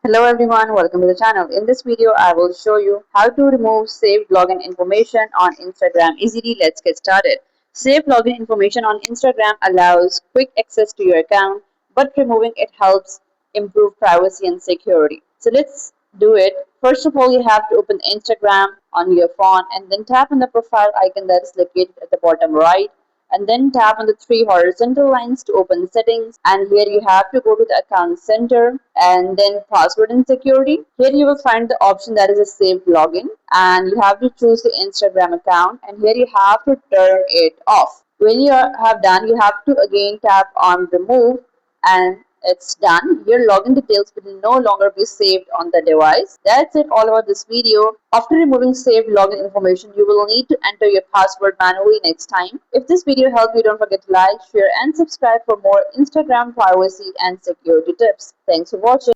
Hello everyone, welcome to the channel. In this video, I will show you how to remove saved login information on Instagram easily. Let's get started. Saved login information on Instagram allows quick access to your account, but removing it helps improve privacy and security. So let's do it. First of all, you have to open Instagram on your phone and then tap on the profile icon that is located at the bottom right, and then tap on the three horizontal lines to open settings, and here you have to go to the account center and then password and security. Here you will find the option that is a saved login, and you have to choose the Instagram account, and here you have to turn it off. When you have done, you have to again tap on remove, and it's done. Your login details will no longer be saved on the device. That's it all about this video. After removing saved login information, you will need to enter your password manually next time. If this video helped you, don't forget to like, share and subscribe for more Instagram privacy and security tips. Thanks for watching.